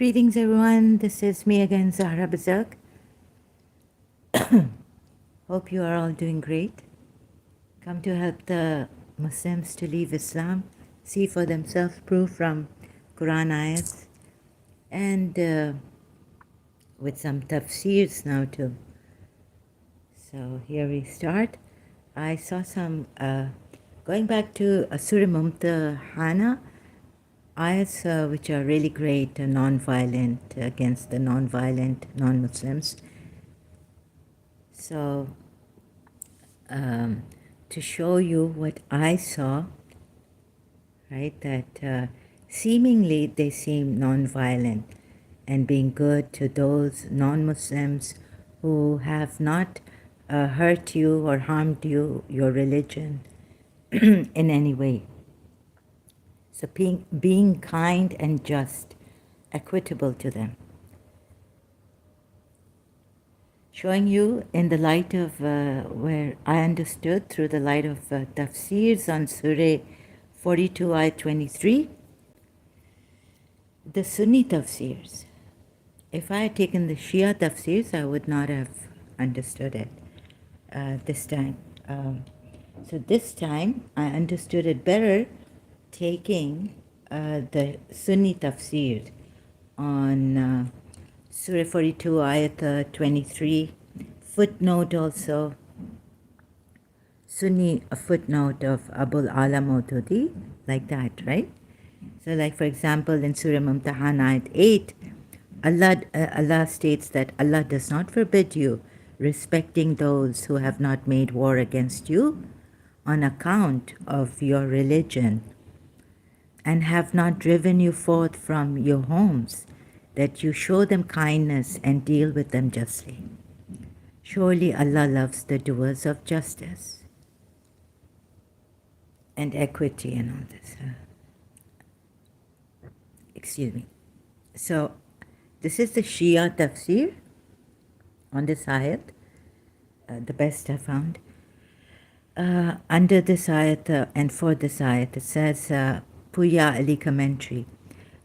Greetings, everyone. This is me again, Zahra Bazak. Hope you are all doing great. Come to help the Muslims to leave Islam, see for themselves proof from Quran ayats, and with some tafsirs now too. So here we start. I saw some, going back to Surah Mumtahana, ayats which are really great, non-violent, against the non-violent non-Muslims. So, to show you what I saw, right, that seemingly they seem non-violent and being good to those non-Muslims who have not hurt you or harmed you, your religion, in any way. So being kind and just, equitable to them. Showing you in the light of where I understood through the light of tafsirs on Surah 42 ayat 23, the Sunni tafsirs. If I had taken the Shia tafsirs, I would not have understood it this time. So this time I understood it better taking the Sunni tafsir on Surah 42 ayat 23, footnote also, Sunni footnote of Abul Ala Maududi, like that, right? So like for example in Surah Mumtahana ayat 8, Allah states that Allah does not forbid you respecting those who have not made war against you on account of your religion and have not driven you forth from your homes, that you show them kindness and deal with them justly. Surely Allah loves the doers of justice and equity and all this. Excuse me. So this is the Shia tafsir on this ayat, the best I found. Under this ayat and for this ayat, it says, Puya Ali commentary.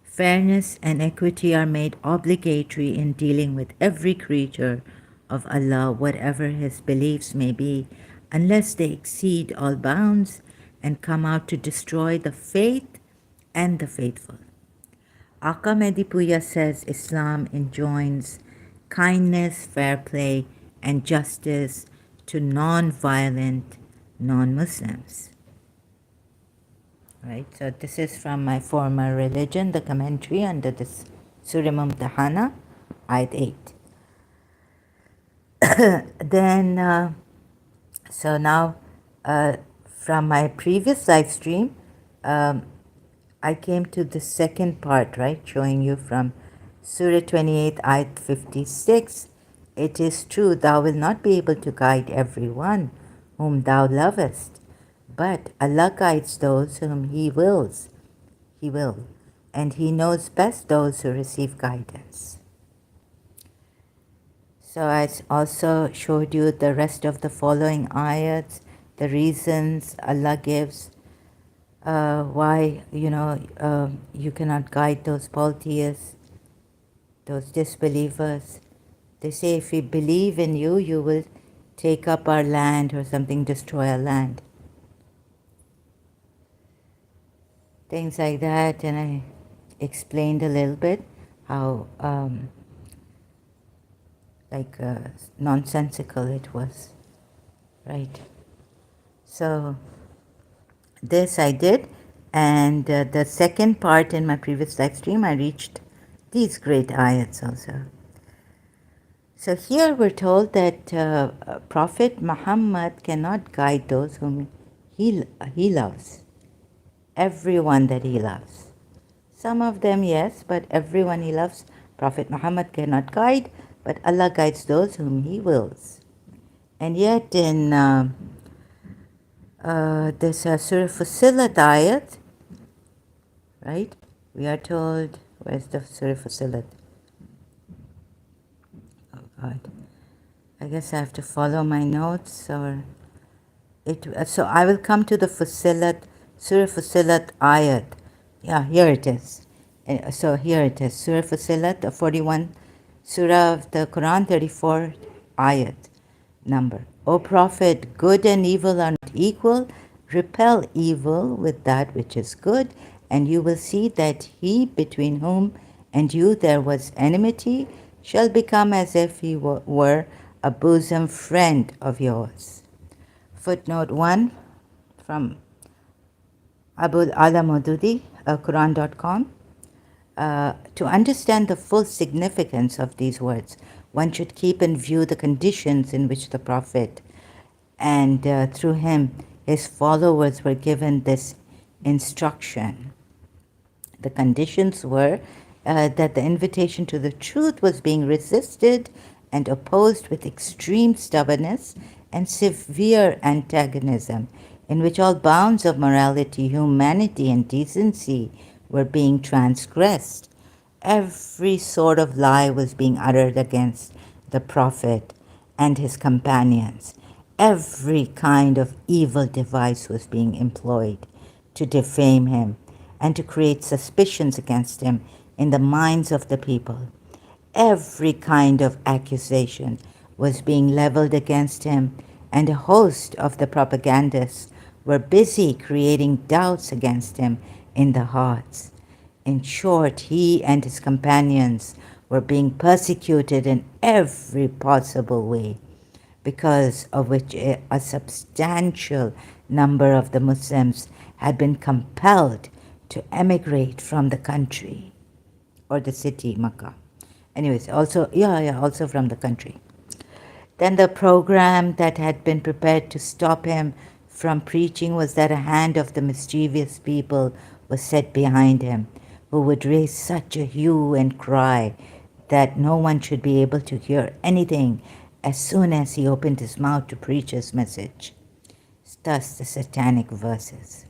Fairness and equity are made obligatory in dealing with every creature of Allah, whatever his beliefs may be, unless they exceed all bounds and come out to destroy the faith and the faithful. Aka Mehdi Puya says Islam enjoins kindness, fair play, and justice to non-violent non-Muslims. Right, so this is from my former religion, the commentary under this Surah Mumtahana, ayat 8. Then, so now, from my previous live stream, I came to the second part, right, showing you from Surah 28, ayat 56. It is true, thou wilt not be able to guide everyone whom thou lovest, but Allah guides those whom He wills. He will. And He knows best those who receive guidance. So I also showed you the rest of the following ayats, the reasons Allah gives why, you cannot guide those polytheists, those disbelievers. They say if we believe in you, you will take up our land or something, destroy our land. Things like that, and I explained a little bit how nonsensical it was, right? So this I did, and the second part in my previous live stream I reached these great ayats also. So here we're told that Prophet Muhammad cannot guide those whom he loves. Everyone that he loves. Some of them, yes, but everyone he loves, Prophet Muhammad cannot guide, but Allah guides those whom He wills. And yet in this Surah Fussilat ayat, right, we are told, where's the Surah Fussilat? Oh God, I guess I have to follow my notes, or so I will come to the Fussilat, Surah Fussilat ayat. Yeah, here it is. So here it is, Surah Fussilat, 41, Surah of the Quran, 34 ayat number. O Prophet, good and evil are not equal. Repel evil with that which is good, and you will see that he between whom and you there was enmity shall become as if he were a bosom friend of yours. Footnote 1 from Abul Ala Maududi, Quran.com. To understand the full significance of these words, one should keep in view the conditions in which the Prophet and through him his followers were given this instruction. The conditions were that the invitation to the truth was being resisted and opposed with extreme stubbornness and severe antagonism, in which all bounds of morality, humanity, and decency were being transgressed. Every sort of lie was being uttered against the Prophet and his companions. Every kind of evil device was being employed to defame him and to create suspicions against him in the minds of the people. Every kind of accusation was being leveled against him, and a host of the propagandists were busy creating doubts against him in the hearts. In short, he and his companions were being persecuted in every possible way, because of which a substantial number of the Muslims had been compelled to emigrate from the country or the city, Makkah. Anyways, also from the country. Then the program that had been prepared to stop him from preaching was that a hand of the mischievous people was set behind him, who would raise such a hue and cry that no one should be able to hear anything as soon as he opened his mouth to preach his message. Thus the satanic verses.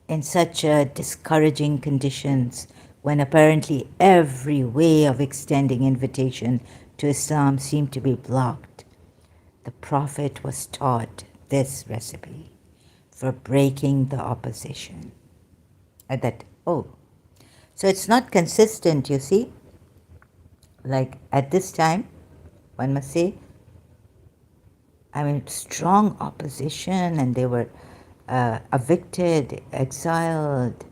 In such discouraging conditions, when apparently every way of extending invitation to Islam seemed to be blocked, the Prophet was taught this recipe for breaking the opposition. So it's not consistent, you see. Like at this time, one must say, strong opposition, and they were evicted, exiled,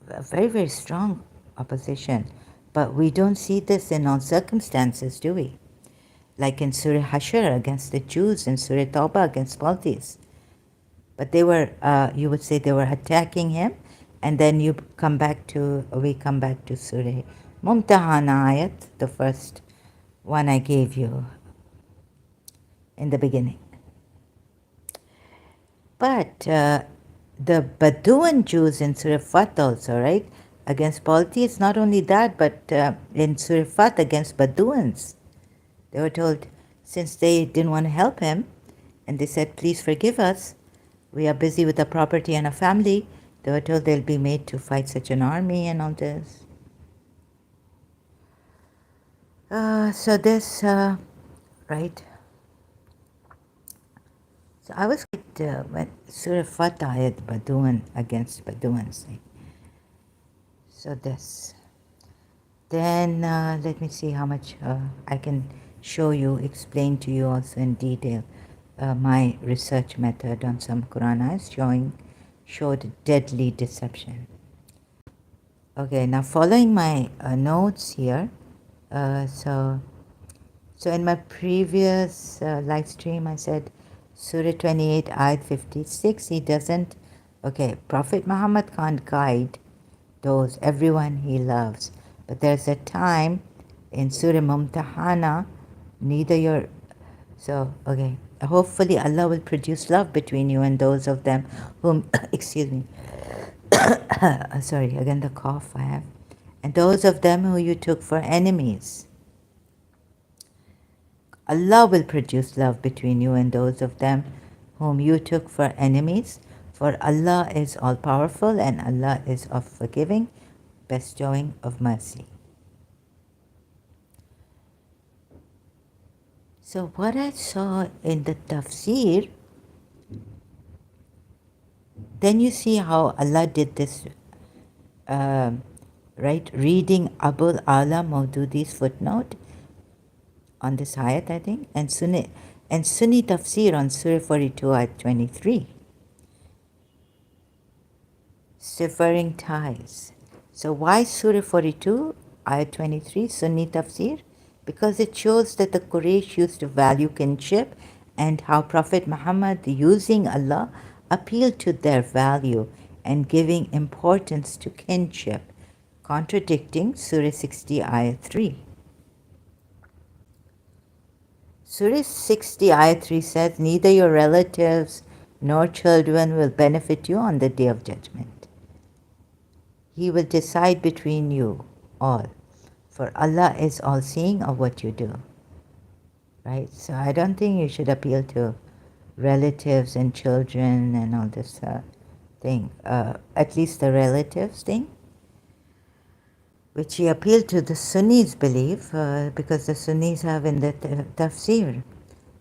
very, very strong opposition. But we don't see this in all circumstances, do we? Like in Surah Hashr against the Jews and Surah Tawbah against polytheists. But they were, you would say they were attacking him, and then we come back to Surah Mumtahana ayat, the first one I gave you in the beginning. But the Bedouin Jews in Surah Fat also, right? Against polytheists, not only that, but in Surah Fat against Bedouins. They were told, since they didn't want to help him, and they said, please forgive us, we are busy with our property and our family, they were told they'll be made to fight such an army and all this. So this, right? So I was when Surah Fatah ayat Badouin against Bedouins. So this. Then let me see how much I can show you, explain to you also in detail my research method on some Quran ayats showed deadly deception. Okay, now following my notes here, so in my previous live stream I said Surah 28 ayat 56, he doesn't, Prophet Muhammad can't guide everyone he loves, but there's a time in Surah Mumtahana, hopefully Allah will produce love between you and those of them whom, excuse me, sorry, again the cough I have, and those of them who you took for enemies. Allah will produce love between you and those of them whom you took for enemies, for Allah is all-powerful and Allah is of forgiving, bestowing of mercy. So what I saw in the tafsir, then you see how Allah did this right? Reading Abul Ala Maududi's footnote on this ayat, I think, and Sunni tafsir on Surah 42, ayat 23. Severing ties. So why Surah 42, ayat 23, Sunni tafsir? Because it shows that the Quraysh used to value kinship and how Prophet Muhammad, using Allah, appealed to their value and giving importance to kinship, contradicting Surah 60, ayat 3. Surah 60, ayat 3 says, "Neither your relatives nor children will benefit you on the day of judgment. He will decide between you all, for Allah is all-seeing of what you do." Right? So I don't think you should appeal to relatives and children and all this thing. At least the relatives thing, which he appealed to the Sunnis believe, because the Sunnis have in the tafsir.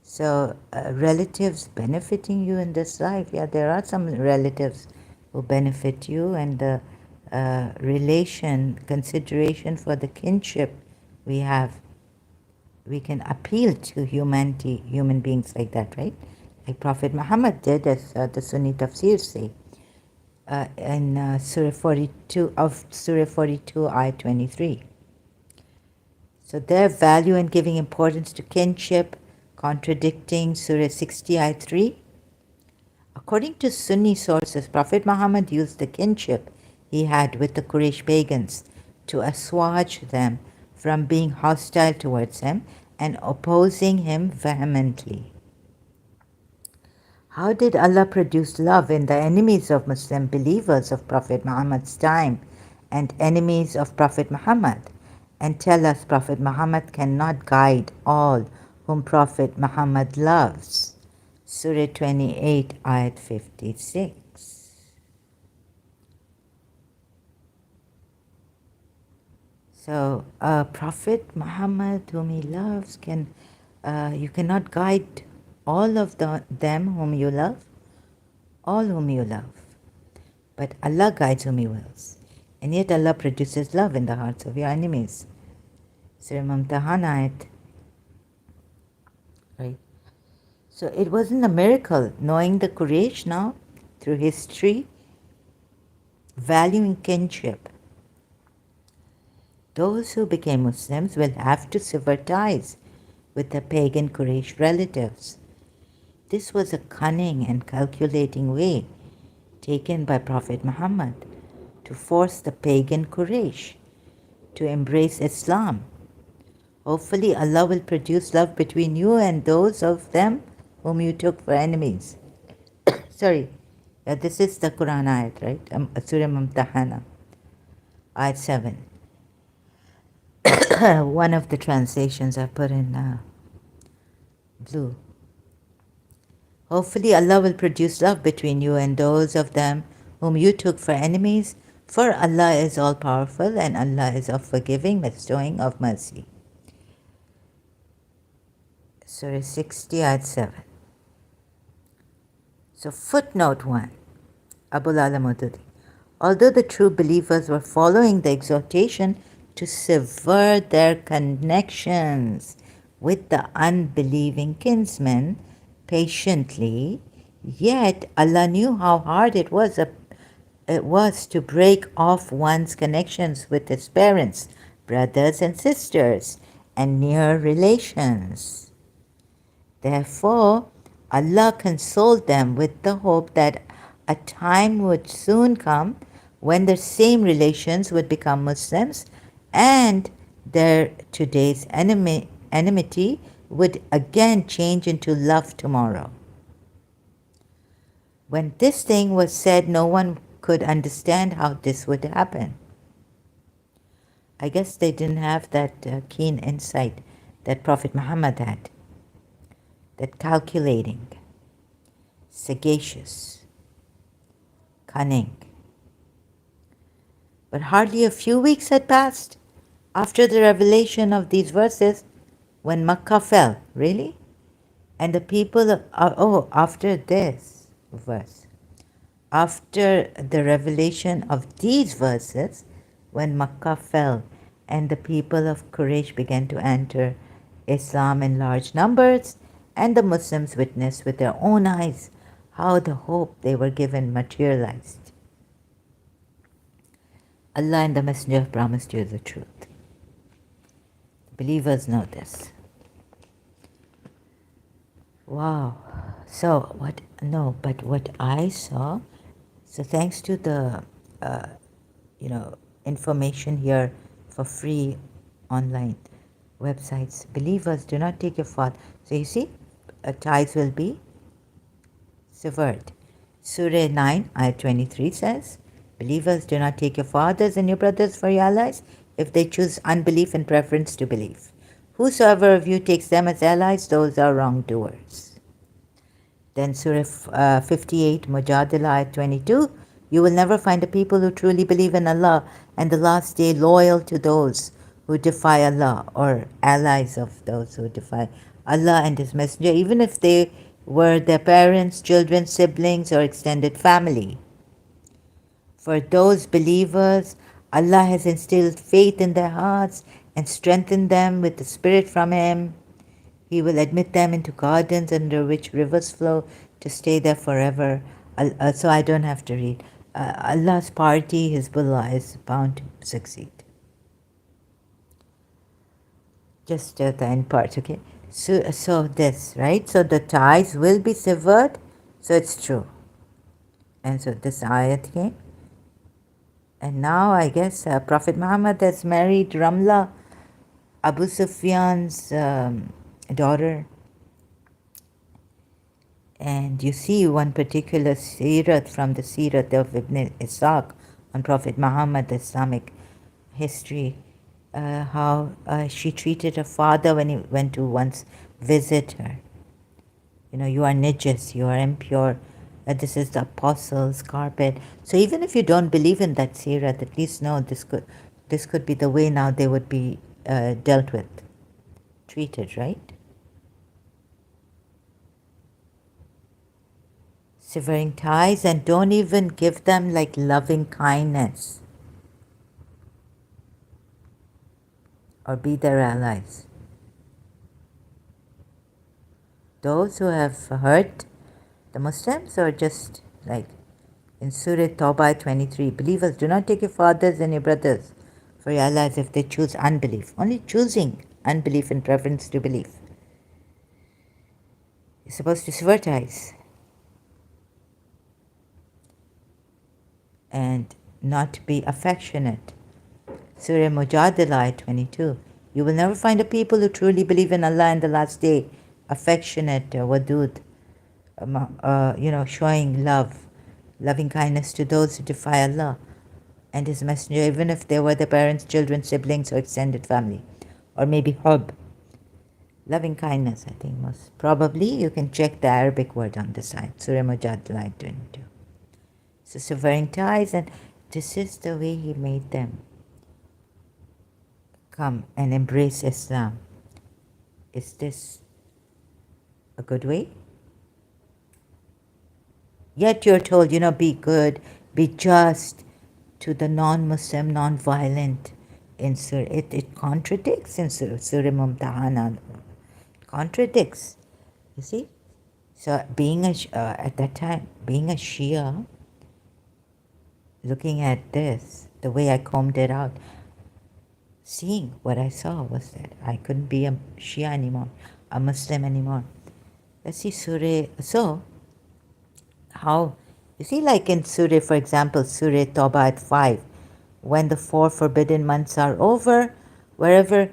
So relatives benefiting you in this life, yeah, there are some relatives who benefit you, and the consideration for the kinship we have, we can appeal to humanity, human beings like that, right? Like Prophet Muhammad did, as the Sunni tafsir say, in Surah 42 ayat 23. So their value in giving importance to kinship, contradicting Surah 60 ayat 3. According to Sunni sources, Prophet Muhammad used the kinship he had with the Quraysh pagans to assuage them from being hostile towards him and opposing him vehemently. How did Allah produce love in the enemies of Muslim believers of Prophet Muhammad's time and enemies of Prophet Muhammad? And tell us Prophet Muhammad cannot guide all whom Prophet Muhammad loves. Surah 28, ayat 56. So, Prophet Muhammad, whom he loves, you cannot guide all of them whom you love, all whom you love. But Allah guides whom he wills. And yet Allah produces love in the hearts of your enemies. Surah Mumtahana ayat. Right? So it wasn't a miracle knowing the Quraysh now through history, valuing kinship. Those who became Muslims will have to sever ties with their pagan Quraysh relatives. This was a cunning and calculating way taken by Prophet Muhammad to force the pagan Quraysh to embrace Islam. Hopefully Allah will produce love between you and those of them whom you took for enemies. Sorry, this is the Quran ayat, right? Surah Mumtahana, ayat 7. One of the translations I put in blue. Hopefully Allah will produce love between you and those of them whom you took for enemies, for Allah is all-powerful and Allah is of forgiving, bestowing of mercy. Surah 60, ayat 7. So footnote 1, Abul Ala Mududi. Although the true believers were following the exhortation to sever their connections with the unbelieving kinsmen patiently, yet Allah knew how hard it was to break off one's connections with his parents, brothers and sisters, and near relations. Therefore, Allah consoled them with the hope that a time would soon come when the same relations would become Muslims and their today's enmity would again change into love tomorrow. When this thing was said, no one could understand how this would happen. I guess they didn't have that keen insight that Prophet Muhammad had, that calculating, sagacious, cunning. But hardly a few weeks had passed after the revelation of these verses when Makkah fell. Really? And the people, after this verse, after the revelation of these verses, when Makkah fell and the people of Quraysh began to enter Islam in large numbers, and the Muslims witnessed with their own eyes how the hope they were given materialized. Allah and the Messenger have promised you the truth. Believers know this. Wow. So what? No, but what I saw. So thanks to the, information here for free online websites. Believers, do not take your fault. So you see, ties will be severed. Surah 9, Ayat 23 says, believers, do not take your fathers and your brothers for your allies if they choose unbelief in preference to belief. Whosoever of you takes them as allies, those are wrongdoers. Then Surah 58, Mujadila, Ayat 22, you will never find a people who truly believe in Allah and the last day loyal to those who defy Allah, or allies of those who defy Allah and His Messenger, even if they were their parents, children, siblings, or extended family. For those believers, Allah has instilled faith in their hearts and strengthened them with the Spirit from Him. He will admit them into gardens under which rivers flow to stay there forever. So I don't have to read. Allah's party, Hizbullah, is bound to succeed. Just the end part, okay? So this, right? So the ties will be severed, so it's true. And so this ayat came. And now I guess Prophet Muhammad has married Ramla, Abu Sufyan's daughter. And you see one particular seerat from the seerat of Ibn Ishaq on Prophet Muhammad, the Islamic history, how she treated her father when he went to once visit her. You are najis, you are impure. This is the apostles' carpet. So even if you don't believe in that seerat, at least know this could be the way now they would be dealt with, treated, right? Severing ties, and don't even give them like loving kindness or be their allies. Those who have hurt the Muslims, or just like in Surah Tawbah 23, believers, do not take your fathers and your brothers for your allies if they choose unbelief. Only choosing unbelief in preference to belief. You're supposed to sever ties and not be affectionate. Surah Mujadila 22. You will never find a people who truly believe in Allah and the last day, affectionate, wadud, showing love, loving kindness to those who defy Allah and His Messenger, even if they were their parents, children, siblings, or extended family. Or maybe hub. Loving kindness, I think most probably. You can check the Arabic word on the side. Surah Mujadila 22. So severing ties, and this is the way He made them come and embrace Islam. Is this a good way? Yet you're told, be good, be just to the non-Muslim, non-violent. In Surah, it contradicts in Surah Mumtahana. It contradicts, you see. So at that time, being a Shia, looking at this, the way I combed it out, seeing what I saw was that I couldn't be a Shia anymore, a Muslim anymore. Let's see Surah. So, how, you see, like in Surah, for example, Surah Tawbah at 5, when the 4 forbidden months are over, wherever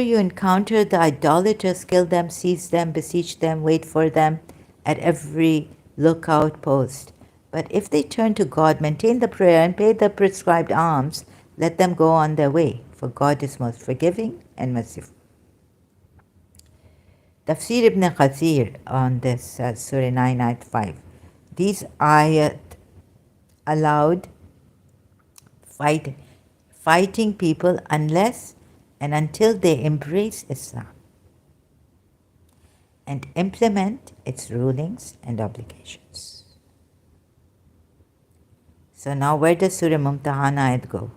you encounter the idolaters, kill them, seize them, besiege them, wait for them at every lookout post. But if they turn to God, maintain the prayer, and pay the prescribed alms, let them go on their way, for God is most forgiving and merciful. Tafsir ibn Kathir on this Surah 9, Ayat 5. These ayat allowed fighting people unless and until they embrace Islam and implement its rulings and obligations. So now where does Surah Mumtahana ayat go?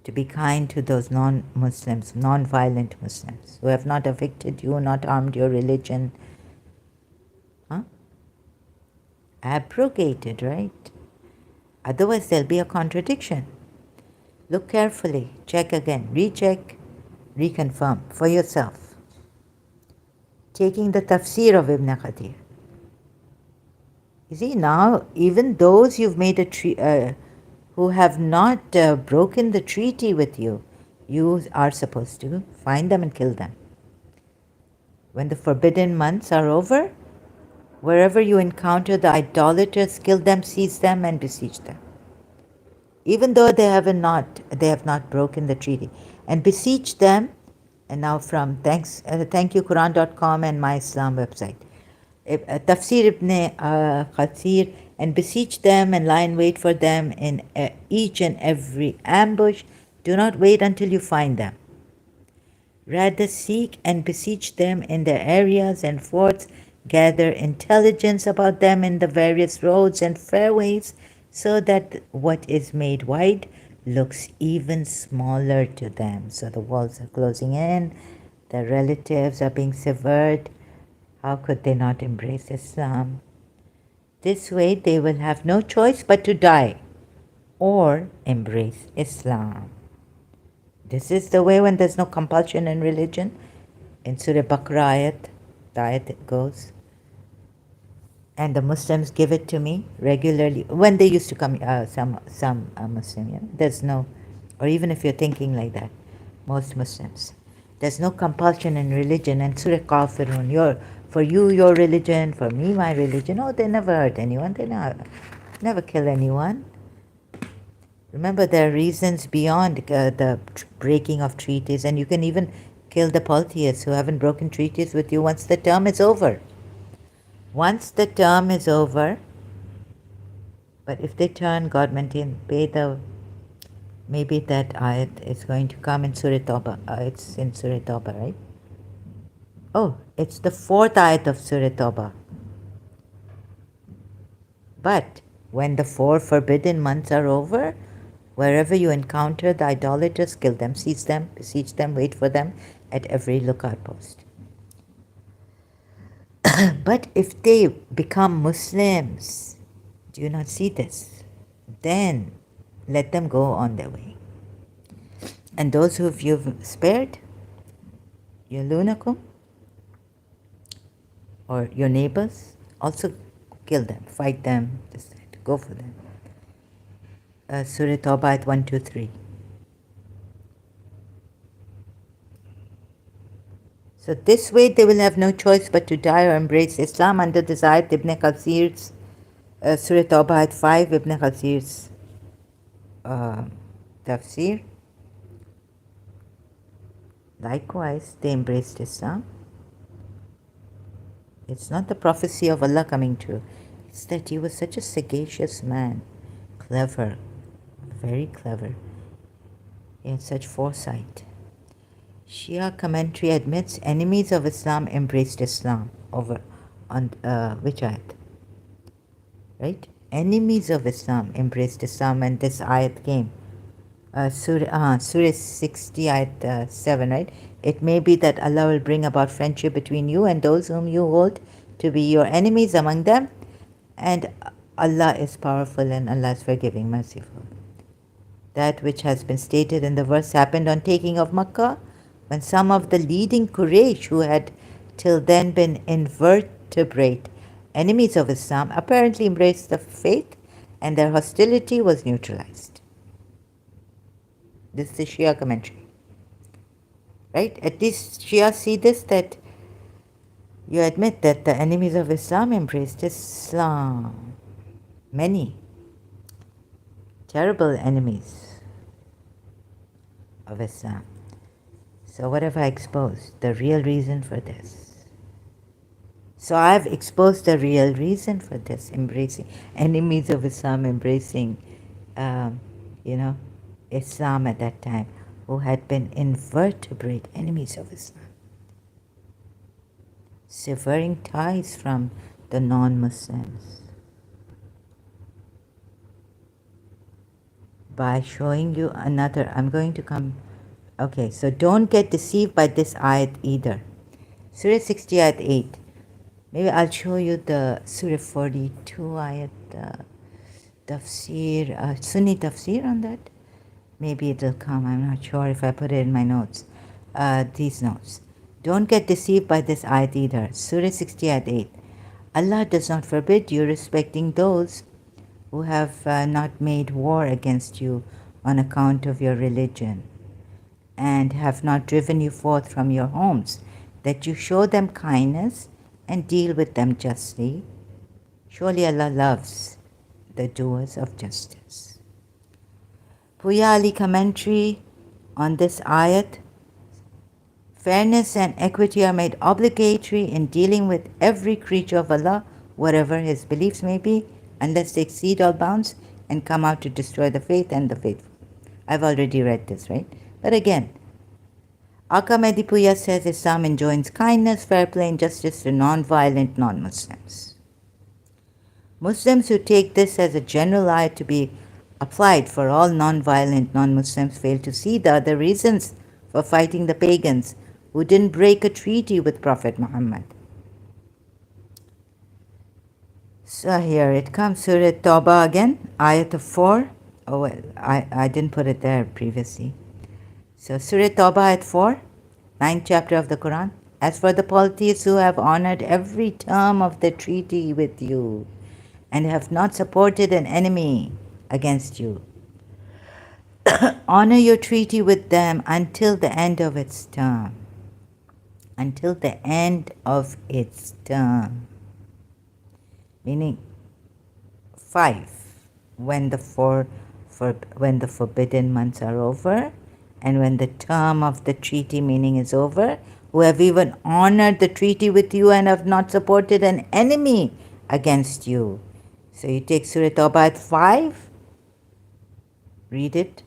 To be kind to those non-Muslims, non-violent Muslims who have not affected you, not harmed your religion. Huh? Abrogated, right? Otherwise there'll be a contradiction. Look carefully, check again, recheck, reconfirm for yourself. Taking the tafsir of Ibn Kathir. You see, now even those you've made who have not broken the treaty with you, you are supposed to find them and kill them. When the forbidden months are over, wherever you encounter the idolaters, kill them, seize them, and besiege them. Even though they have not broken the treaty, and besiege them. And now from thank you Quran.com and my Islam website. Tafsir Ibn Kathir, and besiege them and lie in wait for them in each and every ambush. Do not wait until you find them. Rather seek and besiege them in their areas and forts, gather intelligence about them in the various roads and fairways, so that what is made wide looks even smaller to them. So the walls are closing in, their relatives are being severed. How could they not embrace Islam? This way they will have no choice but to die or embrace Islam. This is the way when there's no compulsion in religion. In Surah Baqarah ayat, the ayat goes, and the Muslims give it to me regularly. When they used to come, some Muslim, there's no, or even if you're thinking like that, most Muslims, there's no compulsion in religion. And Surah Kafirun, for you, your religion, for me, my religion. Oh, they never hurt anyone. They never kill anyone. Remember, there are reasons beyond the breaking of treaties, and you can even kill the polytheists who haven't broken treaties with you once the term is over. Once the term is over, but if they turn, God maintain, maybe that ayat is going to come in Surah Tawbah. It's in Surah Tawbah, right? Oh, it's the 4th ayat of Surah Tawbah. But when the 4 forbidden months are over, wherever you encounter the idolaters, kill them, seize them, besiege them, wait for them at every lookout post. But if they become Muslims, do you not see this? Then let them go on their way. And those who you've spared, your lunakum, or your neighbors, also kill them, fight them, go for them. Surah Tawbah at 1, 2, 3. So this way they will have no choice but to die or embrace Islam. Under this ayat, Ibn Kathir's Surah Tawbah at 5, Ibn Kathir's tafsir. Likewise, they embraced Islam. It's not the prophecy of Allah coming true. It's that he was such a sagacious man, clever, very clever. He had such foresight. Shia commentary admits enemies of Islam embraced Islam over on which ayat? Right? Enemies of Islam embraced Islam when this ayat came. Surah 60 ayat 7, right? It may be that Allah will bring about friendship between you and those whom you hold to be your enemies among them, and Allah is powerful and Allah is forgiving, merciful. That which has been stated in the verse happened on taking of Makkah, when some of the leading Quraysh, who had till then been invertebrate enemies of Islam, apparently embraced the faith, and their hostility was neutralized. This is the Shia commentary. Right? At least Shia see this, that you admit that the enemies of Islam embraced Islam. Many terrible enemies of Islam. So what have I exposed? The real reason for this. So I've exposed the real reason for this, embracing enemies of Islam, embracing, Islam at that time, who had been invertebrate enemies of Islam, severing ties from the non-Muslims. by showing you another. I'm going to come. Okay, so don't get deceived by this ayat either. Surah 60 ayat 8. Maybe I'll show you the Surah 42 ayat tafsir, Sunni tafsir on that. Maybe it'll come. I'm not sure if I put it in my notes. These notes. Don't get deceived by this ayat either. Surah 60 ayat 8. Allah does not forbid you respecting those who have not made war against you on account of your religion and have not driven you forth from your homes, that you show them kindness and deal with them justly. Surely Allah loves the doers of justice. Puya Ali commentary on this ayat. Fairness and equity are made obligatory in dealing with every creature of Allah, whatever his beliefs may be, unless they exceed all bounds and come out to destroy the faith and the faithful. I've already read this, right? But again, Aka Mehdi Puya says Islam enjoins kindness, fair play, and justice to non-violent non-Muslims. Muslims who take this as a general ayat to be applied for all non-violent non-Muslims fail to see the other reasons for fighting the pagans who didn't break a treaty with Prophet Muhammad. So here it comes, Surah Tawbah again, ayat 4. Oh well, I didn't put it there previously. So Surah Tawbah ayat 4, 9th chapter of the Quran. As for the polytheists who have honored every term of the treaty with you and have not supported an enemy against you, honor your treaty with them until the end of its term. Until the end of its term. Meaning 5, when the forbidden months are over, and when the term of the treaty meaning is over, who have even honored the treaty with you and have not supported an enemy against you. So you take Surah Tawbah 5, read it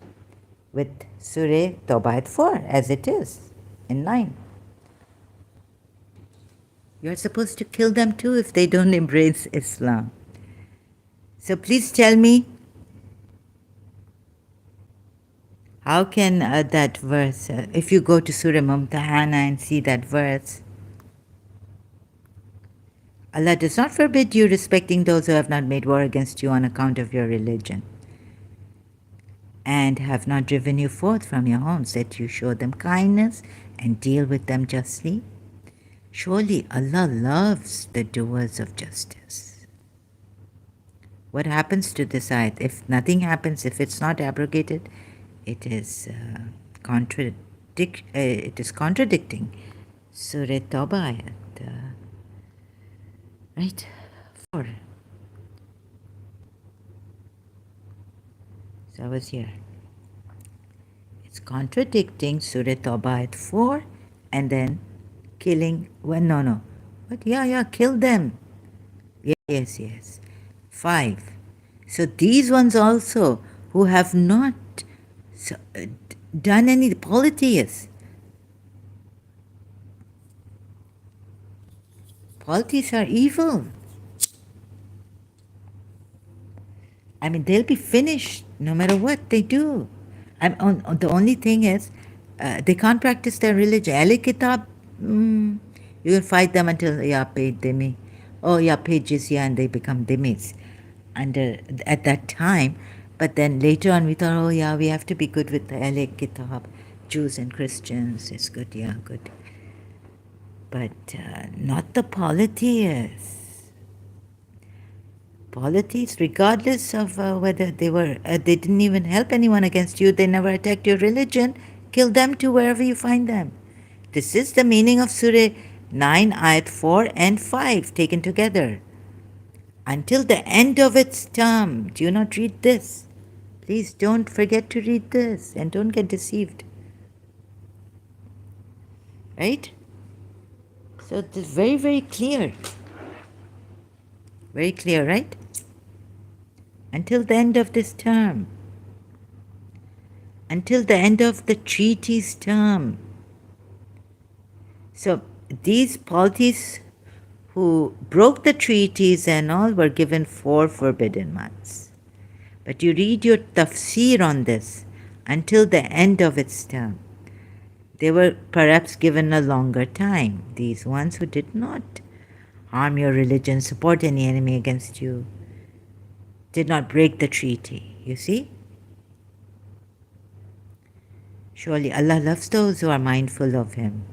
with Surah Tawbah 4 as it is in 9. You're supposed to kill them too if they don't embrace Islam. So please tell me, how can that verse, if you go to Surah Mumtahana and see that verse, Allah does not forbid you respecting those who have not made war against you on account of your religion and have not driven you forth from your homes, that you show them kindness and deal with them justly. Surely Allah loves the doers of justice. What happens to this ayat? If nothing happens, if it's not abrogated, it is contradicting Surah Tawbah ayat, right? 4. So I was here. It's contradicting Surah Tawbah ayat 4 and then killing, well, no. But yeah, kill them. Yes. 5. So these ones also who have not done any polytheists. Polytheists are evil. I mean, they'll be finished no matter what they do. The only thing is, they can't practice their religion. Ahle Kitab, you can fight them until, pay dhimmi. Pay jizya, and they become dhimmis at that time. But then later on we thought, we have to be good with the Ahle Kitab, Jews and Christians. It's good, good. But not the polytheists. Polytheists, regardless of whether they didn't even help anyone against you, they never attacked your religion, kill them too wherever you find them. This is the meaning of Surah 9, ayat 4 and 5 taken together. Until the end of its term. Do you not read this? Please don't forget to read this and don't get deceived. Right? So it is very, very clear. Very clear, right? Until the end of this term. Until the end of the treaty's term. So these polytheists who broke the treaties and all were given 4 forbidden months. But you read your tafsir on this until the end of its term. They were perhaps given a longer time, these ones who did not harm your religion, support any enemy against you, did not break the treaty. You see? Surely Allah loves those who are mindful of Him.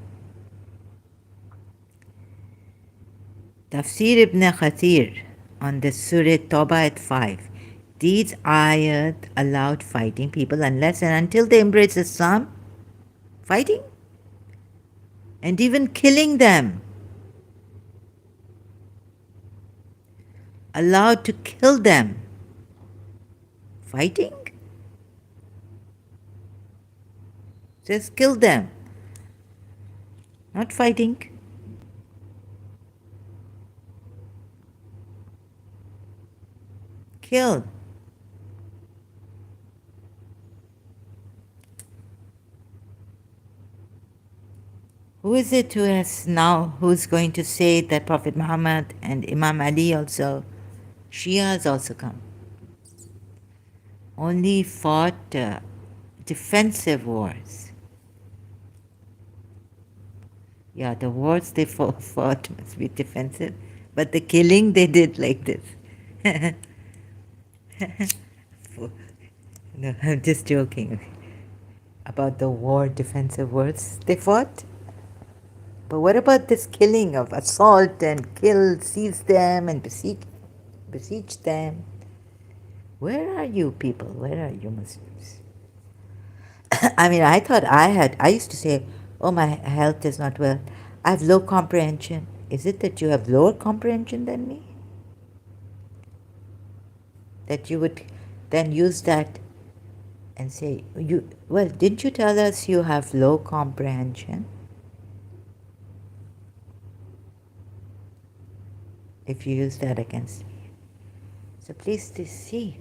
Tafsir ibn Khatir on the Surah Tawbah at 5. These ayat allowed fighting people unless and until they embrace Islam. Fighting? And even killing them. Allowed to kill them. Fighting? Just kill them. Not fighting. Kill. Who is it who's going to say that Prophet Muhammad and Imam Ali also, Shia has also come, only fought defensive wars? Yeah, the wars they fought must be defensive, but the killing they did like this. No, I'm just joking about the defensive wars they fought. But what about this killing of assault and kill, seize them and besiege them? Where are you people? Where are you Muslims? I mean, I used to say, oh, my health is not well. I have low comprehension. Is it that you have lower comprehension than me? That you would then use that and say, didn't you tell us you have low comprehension? If you use that against me. So please see,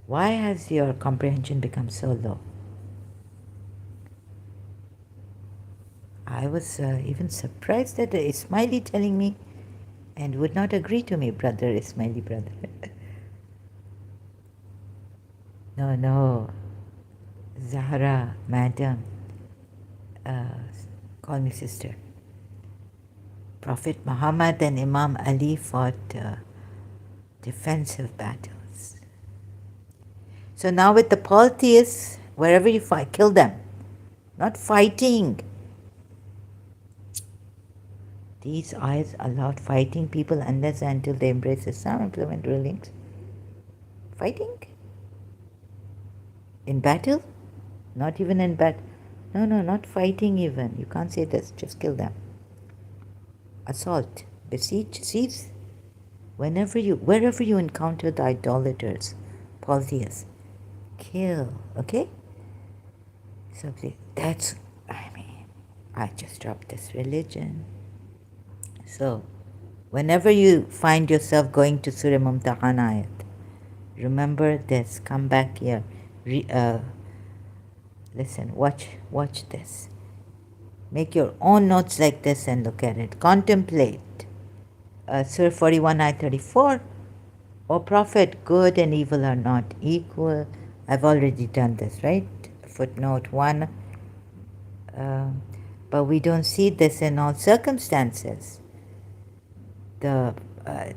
why has your comprehension become so low? I was even surprised at Ismaili telling me and would not agree to me, brother, Ismaili brother. No, Zahra, madam, call me sister. Prophet Muhammad and Imam Ali fought defensive battles. So now with the polytheists, wherever you fight, kill them. Not fighting. These ayahs allowed fighting people unless and until they embrace Islam, implement rulings. Fighting? In battle? Not even in battle. No, not fighting even. You can't say this. Just kill them. Assault, besiege, seize. Wherever you encounter the idolaters, polytheists, kill. Okay? So I just dropped this religion. So, whenever you find yourself going to Surah Mumtahana ayat, remember this. Come back here. Listen, watch this. Make your own notes like this and look at it. Contemplate. Surah 41, ayat 34. O Prophet, good and evil are not equal. I've already done this, right? Footnote 1. But we don't see this in all circumstances. There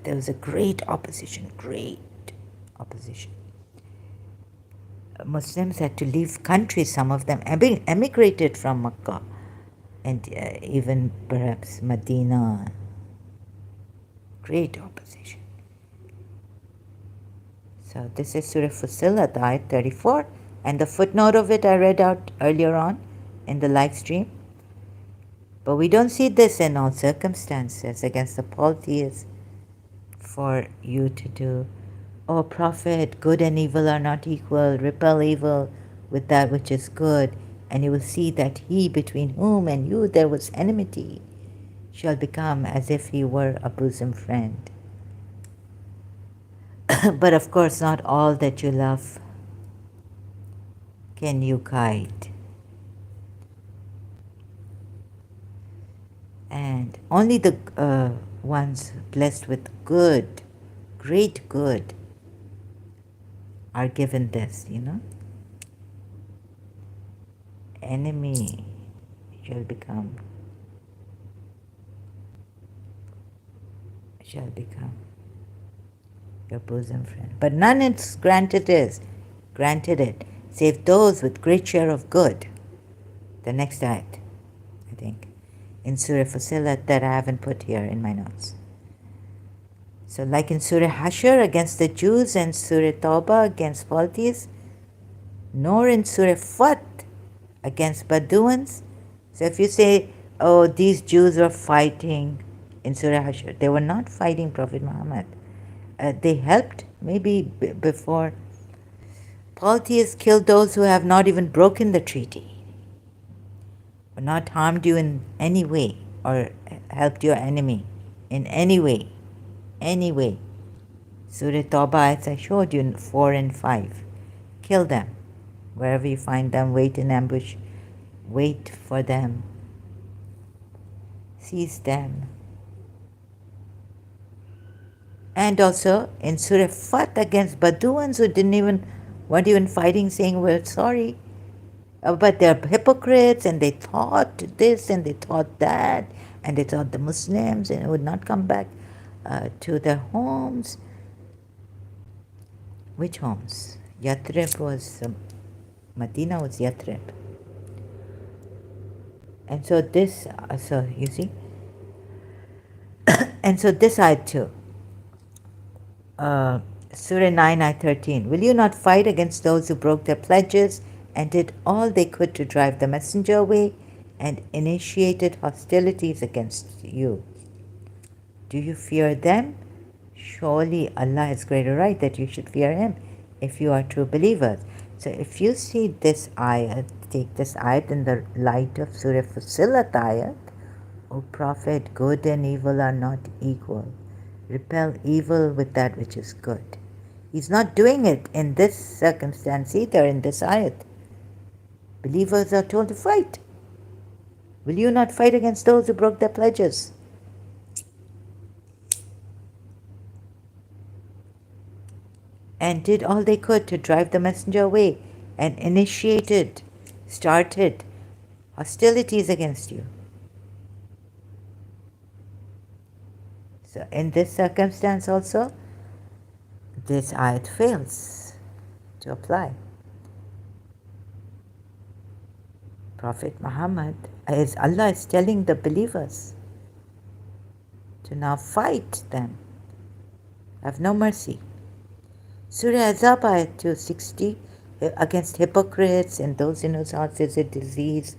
was a great opposition. Muslims had to leave countries. Some of them emigrated from Makkah and even perhaps Medina. Great opposition. So this is Surah Fussilat, ayat 34, and the footnote of it I read out earlier on in the live stream. But we don't see this in all circumstances against the polytheists for you to do. O Prophet, good and evil are not equal. Repel evil with that which is good, and you will see that he between whom and you there was enmity shall become as if he were a bosom friend. But of course, not all that you love can you guide. And only the ones blessed with good, great good, are given this, enemy shall become your bosom friend. But none is granted it, save those with great share of good. The next ayat, I think, in Surah Fussilat that I haven't put here in my notes. So like in Surah Hashr against the Jews and Surah Tawbah against polytheists, nor in Surah Fat against Bedouins. So if you say, oh, these Jews were fighting in Surah Hashr, they were not fighting Prophet Muhammad. They helped maybe before. Polytheists killed those who have not even broken the treaty, or not harmed you in any way, or helped your enemy in any way. Surah Tawbah, as I showed you, 4 and 5. Kill them. Wherever you find them, wait in ambush. Wait for them. Seize them. And also in Surah Fat against Bedouins who weren't even fighting, saying we're sorry. But they're hypocrites and they thought this and they thought that and they thought the Muslims and would not come back to their homes. Which homes? Yathrib was, Medina was Yathrib. And so this, you see, and so this ayat too. Surah 9, ayat 13. Will you not fight against those who broke their pledges and did all they could to drive the messenger away and initiated hostilities against you? Do you fear them? Surely Allah has greater right that you should fear Him if you are true believers. So if you see this ayat, take this ayat in the light of Surah Fussilat ayat, O Prophet, good and evil are not equal. Repel evil with that which is good. He's not doing it in this circumstance either, in this ayat. Believers are told to fight. Will you not fight against those who broke their pledges? And did all they could to drive the messenger away and started hostilities against you. So in this circumstance also, this ayat fails to apply. Prophet Muhammad, as Allah is telling the believers to now fight them, have no mercy. Surah Azab ayat 260, against hypocrites and those in whose hearts is a disease,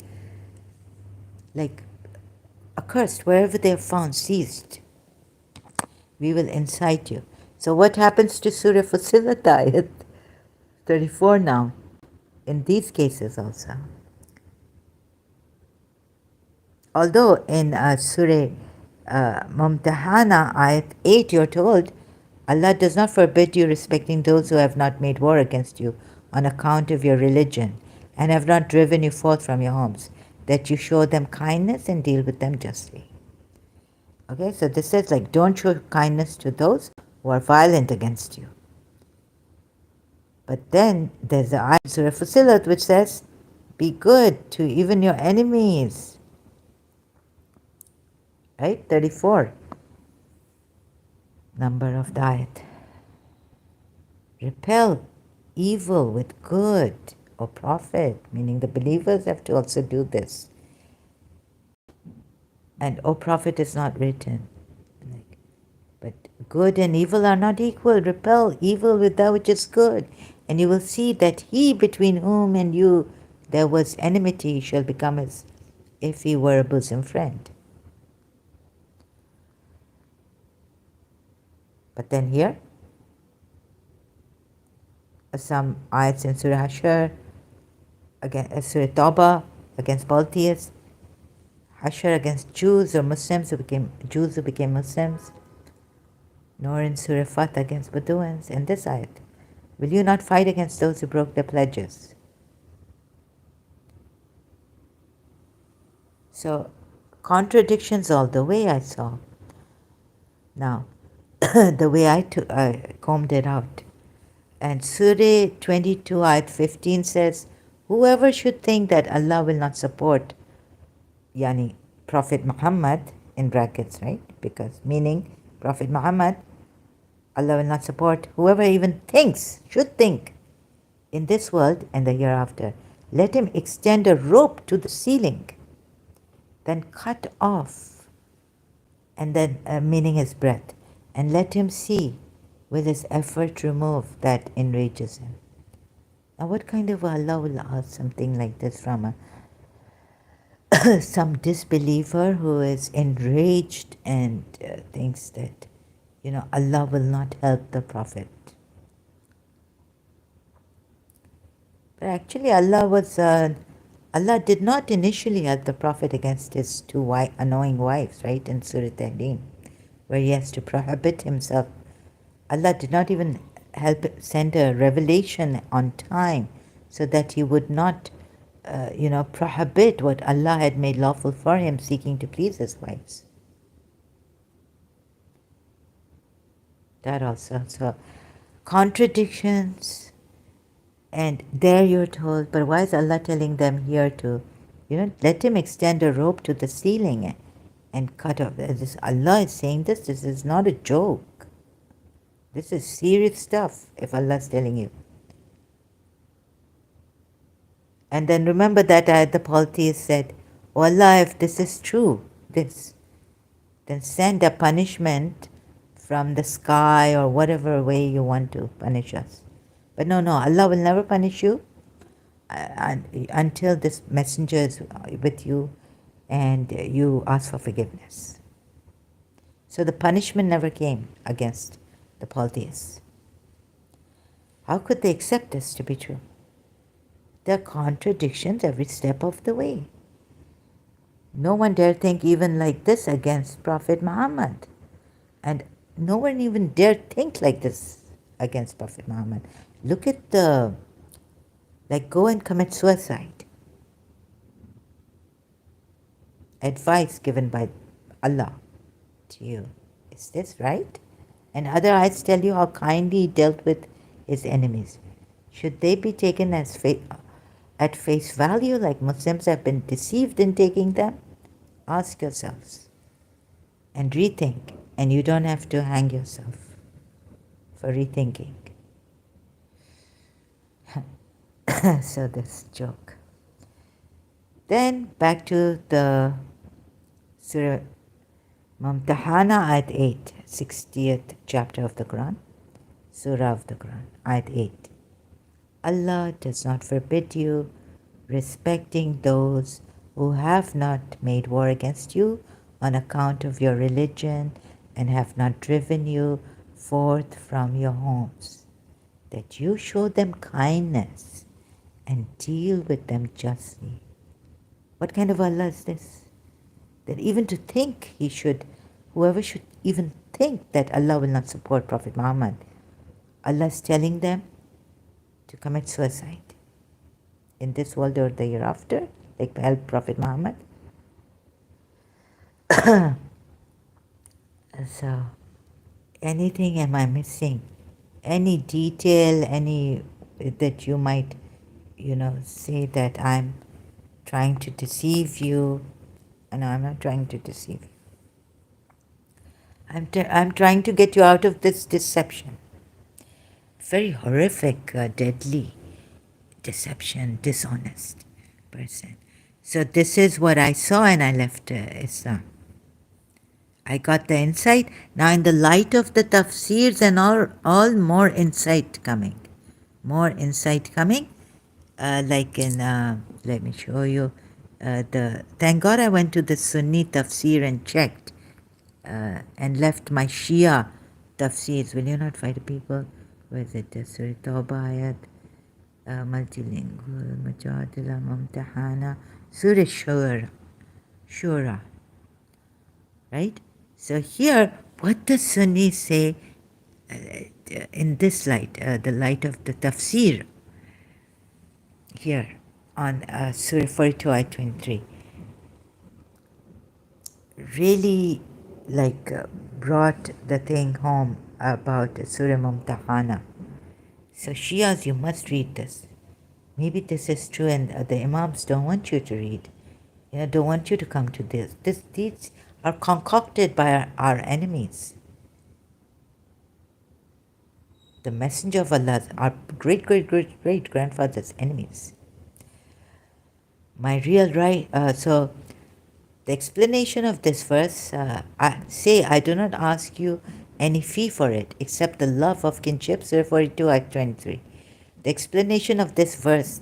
like accursed, wherever they are found, seized. We will incite you. So what happens to Surah Fussilat ayat 34 now, in these cases also? Although in Surah Mumtahana ayat 8 you're told, Allah does not forbid you respecting those who have not made war against you on account of your religion and have not driven you forth from your homes, that you show them kindness and deal with them justly. Okay, so this says don't show kindness to those who are violent against you. But then there's the ayat Surah Fussilat which says, be good to even your enemies. Right, 34. Number of the ayat. Repel evil with good, O Prophet, meaning the believers have to also do this. And O Prophet is not written. But good and evil are not equal. Repel evil with that which is good. And you will see that he between whom and you there was enmity shall become as if he were a bosom friend. But then here, some ayats in Surah Hashr, Surah Tawbah against polytheists, Hashr against Jews or Muslims who became Muslims, nor in Surah Fat against Bedouins, and this ayat. Will you not fight against those who broke their pledges? So, contradictions all the way I saw. Now, the way I combed it out. And Surah 22 ayat 15 says, whoever should think that Allah will not support, yani Prophet Muhammad, in brackets, right? Because meaning Prophet Muhammad, Allah will not support whoever even thinks, should think, in this world and the hereafter. Let him extend a rope to the ceiling, then cut off, and then meaning his breath, and let him see, will his effort remove that enrages him. Now, what kind of Allah will ask something like this from some disbeliever who is enraged and thinks that, Allah will not help the Prophet? But actually, Allah did not initially help the Prophet against his two annoying wives, right, in Surah Tahrim, where he has to prohibit himself. Allah did not even send a revelation on time so that he would not, prohibit what Allah had made lawful for him, seeking to please his wives. That also. So, contradictions. And there you're told, but why is Allah telling them here to, let him extend a rope to the ceiling and cut off? Allah is saying this is not a joke. This is serious stuff if Allah is telling you. And then remember that the polytheist said, oh Allah, if this is true, then send a punishment from the sky or whatever way you want to punish us. But no, Allah will never punish you until this messenger is with you and you ask for forgiveness. So the punishment never came against the polytheists. How could they accept this to be true? There are contradictions every step of the way. No one dare think even like this against Prophet Muhammad. And no one even dare think like this against Prophet Muhammad. Look at go and commit suicide. Advice given by Allah to you. Is this right? And other ayats tell you how kindly he dealt with his enemies. Should they be taken as at face value, like Muslims have been deceived in taking them? Ask yourselves and rethink, and you don't have to hang yourself for rethinking. So this joke. Then back to the Surah Mumtahana, Ayat 8, 60th chapter of the Quran, Surah of the Quran, Ayat 8. Allah does not forbid you respecting those who have not made war against you on account of your religion and have not driven you forth from your homes, that you show them kindness and deal with them justly. What kind of Allah is this? That even to think whoever should even think that Allah will not support Prophet Muhammad, Allah is telling them to commit suicide in this world or the hereafter, like help Prophet Muhammad. So, anything am I missing? Any detail, that you might, say that I'm trying to deceive you? No, I'm not trying to deceive you. I'm trying to get you out of this deception. Very horrific, deadly deception, dishonest person. So this is what I saw and I left Islam. I got the insight. Now in the light of the tafsirs and all more insight coming. More insight coming. Like in, let me show you. Thank God I went to the Sunni tafsir and checked and left my Shia tafsirs. Will you not fight people? Where is it? Surah Tawbah ayat, multilingual, Mujadila, Mumtahana, Surah Shura. Right? So here, what does Sunni say in this light, the light of the tafsir, here on Surah 42, ayat 23, really brought the thing home about Surah Mumtahana. So Shias, you must read this. Maybe this is true and the Imams don't want you to read. Don't want you to come to this. These are concocted by our enemies. The Messenger of Allah, our great grandfather's enemies. My real right, so the explanation of this verse, I do not ask you any fee for it except the love of kinship, Surah 42, Ayat 23. The explanation of this verse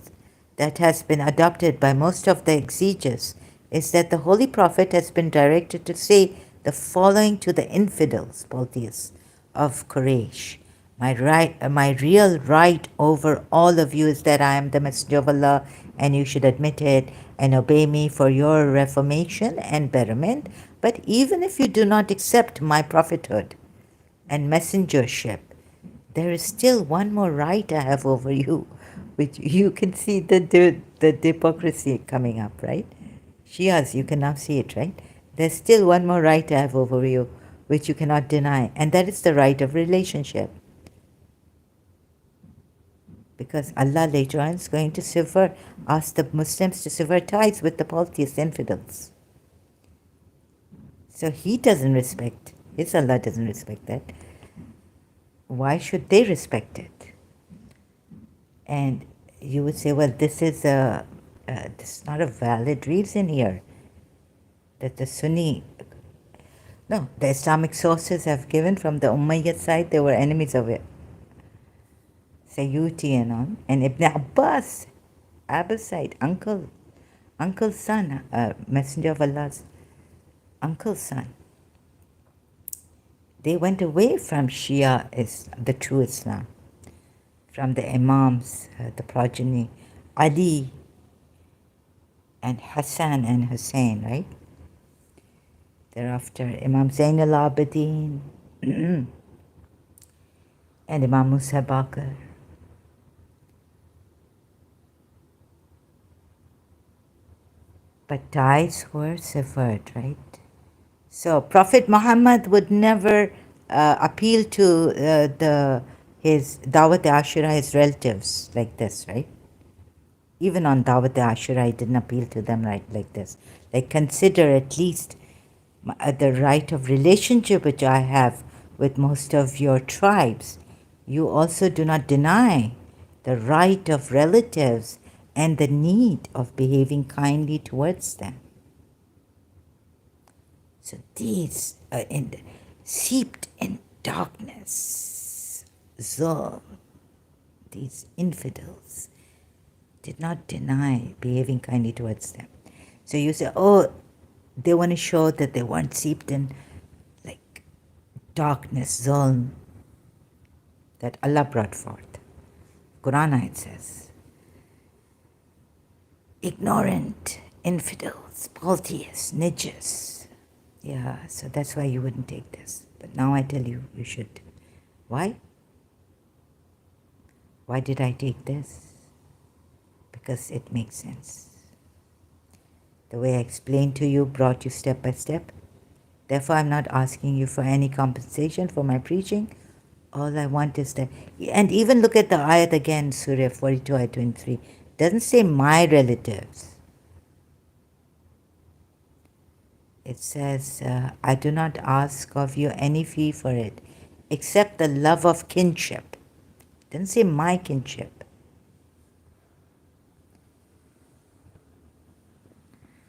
that has been adopted by most of the exegetes is that the Holy Prophet has been directed to say the following to the infidels, polytheists of Quraysh. My real right over all of you is that I am the Messenger of Allah and you should admit it and obey me for your reformation and betterment. But even if you do not accept my prophethood and messengership, there is still one more right I have over you, which you can see the hypocrisy coming up, right? Shias, you can now see it, right? There's still one more right I have over you, which you cannot deny, and that is the right of relationship. Because Allah later on is going to ask the Muslims to sever ties with the polytheist infidels. So He doesn't respect, His Allah doesn't respect that. Why should they respect it? And you would say, well, this is not a valid reason here. That the the Islamic sources have given from the Umayyad side, they were enemies of it. Sayyuti and on, and Ibn Abbas, Abba's side, uncle's son, Messenger of Allah's uncle's son. They went away from Shia, is the true Islam, from the Imams, the progeny, Ali and Hassan and Hussein, right? Thereafter, Imam Zain al-Abidin and Imam Musa Baqir. But ties were severed, right? So Prophet Muhammad would never appeal to his Dawat Ashura, his relatives, like this, right? Even on Dawat Ashura, he didn't appeal to them like this. Like, consider at least the right of relationship which I have with most of your tribes. You also do not deny the right of relatives and the need of behaving kindly towards them. So these are seeped in darkness, zulm, these infidels did not deny behaving kindly towards them. So you say, oh, they want to show that they weren't seeped in like darkness, zulm, that Allah brought forth. Quran it says, ignorant infidels, polytheists, nijjas. Yeah, so that's why you wouldn't take this. But now I tell you, you should. Why? Why did I take this? Because it makes sense. The way I explained to you brought you step by step. Therefore, I'm not asking you for any compensation for my preaching. All I want is that. And even look at the ayat again, Surah 42, ayat 23. It doesn't say my relatives. It says, I do not ask of you any fee for it, except the love of kinship. It doesn't say my kinship.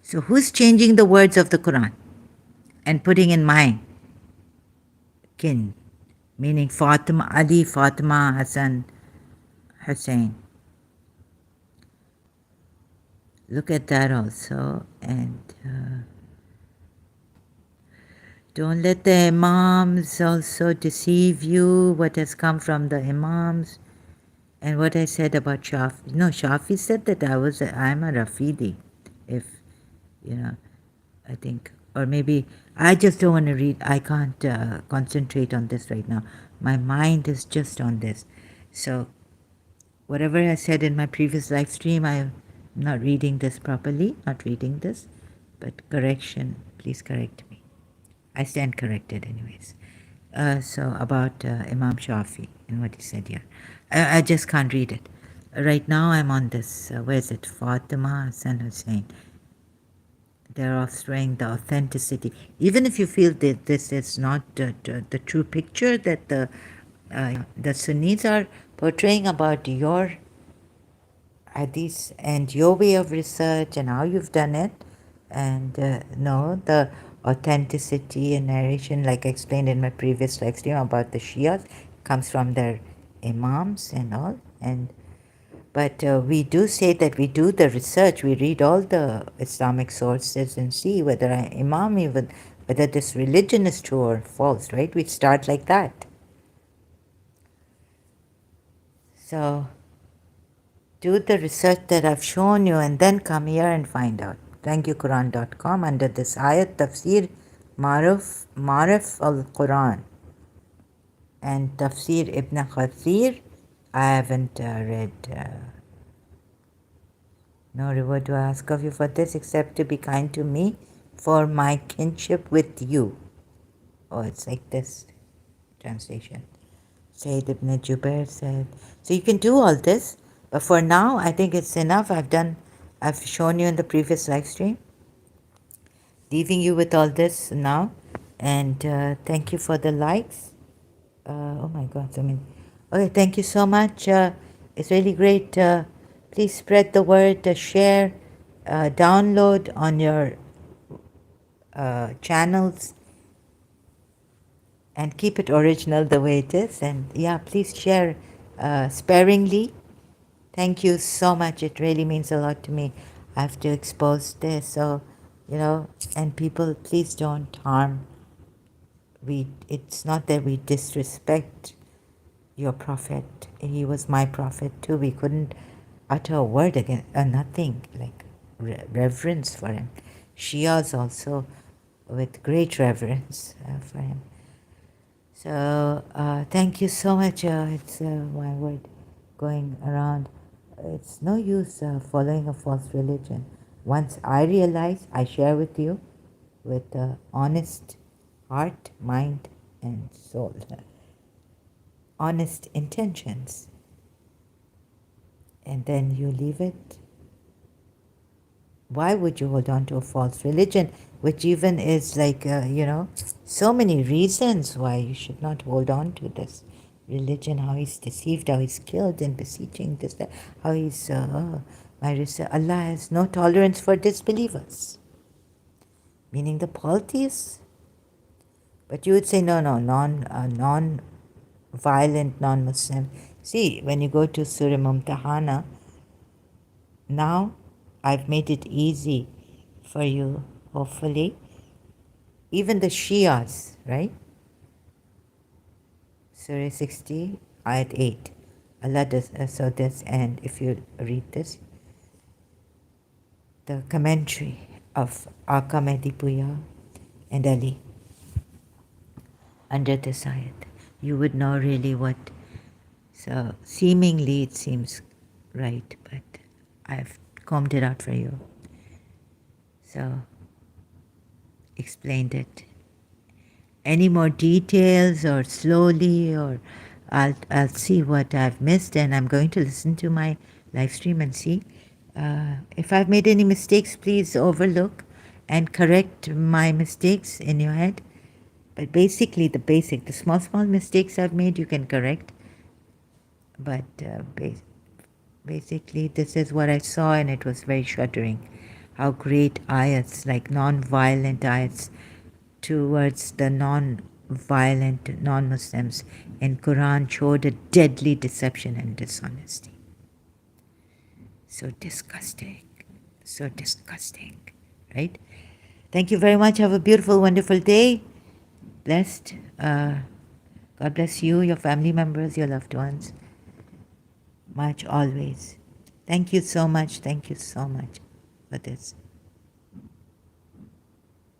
So who's changing the words of the Quran and putting in my kin? Meaning Fatima, Ali, Fatima, Hassan, Hussein. Look at that also. And don't let the Imams also deceive you, what has come from the Imams. And what I said about Shafi. No, Shafi said that I'm a Rafidi. If, I think. Or maybe, I just don't want to read. I can't concentrate on this right now. My mind is just on this. So, whatever I said in my previous live stream, I'm not reading this properly, not reading this. But correction, please correct me. I stand corrected anyways. So about Imam Shafi and what he said here. I just can't read it. Right now I'm on this, where is it? Fatima Hassan Hussein. Their offspring, the authenticity. Even if you feel that this is not the true picture that the Sunnis are portraying about your hadith and your way of research and how you've done it, and no, the authenticity and narration, like I explained in my previous live stream about the Shias, comes from their imams and all. And but we do say that we do the research, we read all the Islamic sources and see whether imam even whether this religion is true or false, right? We start like that. So do the research that I've shown you and then come here and find out. Thank you, Quran.com. Under this ayat, Tafsir Marif al-Quran and Tafsir Ibn Kathir. I haven't read. No reward do I ask of you for this except to be kind to me for my kinship with you. Oh, it's like this translation. Sayyid ibn Jubair said. So you can do all this, but for now, I think it's enough. I've shown you in the previous live stream. Leaving you with all this now, and thank you for the likes. Oh my God, I mean, okay, thank you so much. It's really great. Please spread the word, share, download on your channels, and keep it original the way it is. And yeah, please share sparingly. Thank you so much. It really means a lot to me. I have to expose this, so and people, please don't harm. It's not that we disrespect your prophet. He was my prophet too. We couldn't utter a word against nothing like reverence for him. Shias also with great reverence for him. So thank you so much. It's my word going around. It's no use following a false religion. Once I realize, I share with you with honest heart, mind, and soul. Honest intentions. And then you leave it. Why would you hold on to a false religion, which even is like, so many reasons why you should not hold on to this religion, how he's deceived, how he's killed in beseeching this, that, how he's, Allah has no tolerance for disbelievers, meaning the polytheists. But you would say, no, non-violent, non-Muslim. See, when you go to Surah Mumtahana, now I've made it easy for you, hopefully. Even the Shias, right? Surah 60, Ayat 8. Allah does, so this, and if you read this, the commentary of Aka Mehdi Puya and Ali under this ayat, you would know really what. So seemingly it seems right, but I've combed it out for you. So explained it. Any more details or slowly, or I'll see what I've missed, and I'm going to listen to my live stream and see. If I've made any mistakes, please overlook and correct my mistakes in your head. But basically the small mistakes I've made, you can correct. But basically this is what I saw, and it was very shuddering. How great ayats, like non-violent ayats towards the non-violent non-Muslims in Quran showed a deadly deception and dishonesty. So disgusting, right? Thank you very much. Have a beautiful, wonderful day. Blessed. God bless you, your family members, your loved ones. Much always. Thank you so much for this.